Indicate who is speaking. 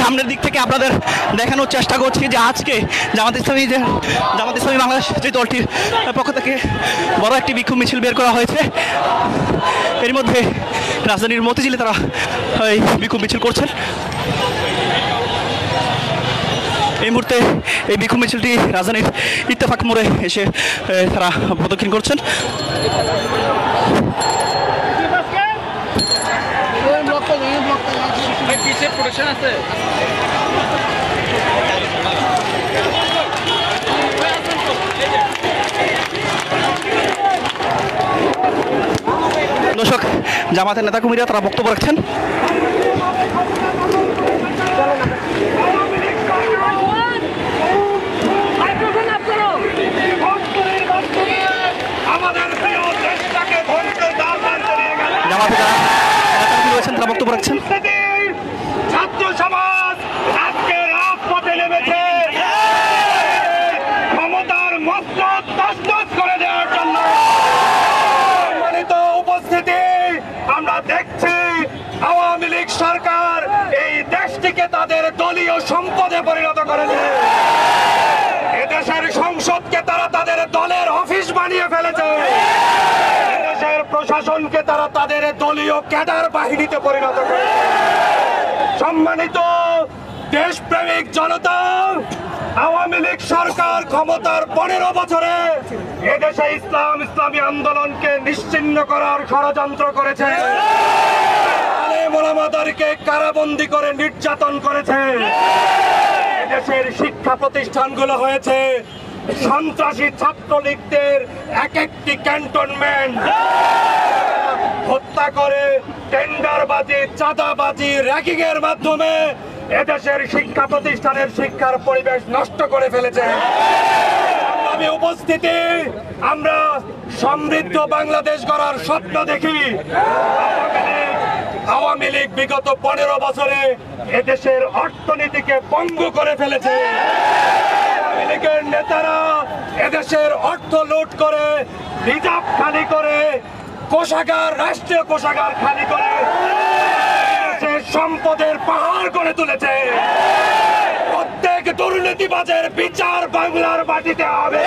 Speaker 1: সামনের দিক থেকে আপনাদের দেখানোর চেষ্টা করছি যে আজকে জামাত ইসলামী বাংলাদেশ যে দলটির পক্ষ থেকে বড় একটি বিক্ষোভ মিছিল বের করা হয়েছে। এর মধ্যে রাজধানীর মতিঝিলে তারা এই বিক্ষোভ মিছিল করছেন। এই মুহূর্তে এই বিক্ষোভ মিছিলটি রাজধানীর ইত্তেফাক মোড়ে এসে তারা প্রদক্ষিণ করছেন। দর্শক, জামাতের নেতাকর্মীরা তারা বক্তব্য রাখছেন। তারা বক্তব্য রাখছেন।
Speaker 2: ছাত্র সমাজ আজকে রাজপথে নেমেছে ক্ষমতার মস্তক তছনছ করে দেওয়ার জন্য। সম্মানিত উপস্থিতি, আমরা দেখছি আওয়ামী লীগ সরকার এই দেশটিকে তাদের দলীয় সম্পদে পরিণত করেছে। এদেশের সংসদকে তারা তাদের দলের অফিস বানিয়ে ফেলেছে। দেশের প্রশাসনকে তারা তাদের দলীয় ক্যাডার বাহিনীতে পরিণত করে। সম্মানিত দেশপ্রেমিক জনতা, আওয়ামী লীগ সরকার ক্ষমতার 15 বছরে এদেশে ইসলামী আন্দোলনকে নিশ্চিহ্ন করার ষড়যন্ত্র করেছে। আলেম ওলামাদেরকে কারাবন্দী করে নির্যাতন করেছে। এদেশের শিক্ষা প্রতিষ্ঠানগুলো হয়েছে সন্ত্রাসী ছাত্রলীগদের এক একটি ক্যান্টনমেন্ট। হত্যা করে টেন্ডারবাজি, চাঁদাবাজি, র্যাগিং এর মাধ্যমে এদেশের শিক্ষা প্রতিষ্ঠানের শিক্ষার পরিবেশ নষ্ট করে ফেলেছে। আমি উপস্থিতি, আমরা সমৃদ্ধ বাংলাদেশ গড়ার স্বপ্ন দেখি। আওয়ামী লীগ বিগত 15 বছরে এদেশের অর্থনীতিকে পঙ্গু করে ফেলেছে। আওয়ামী লীগের নেতারা এদেশের অর্থ লুট করে, রিজার্ভ খালি করে, কোষাগার, রাষ্ট্রীয় কোষাগার খালি করে সম্পদের পাহাড় করে তুলেছে। প্রত্যেক দুর্নীতিবাজের বিচার বাংলার মাটিতে হবে।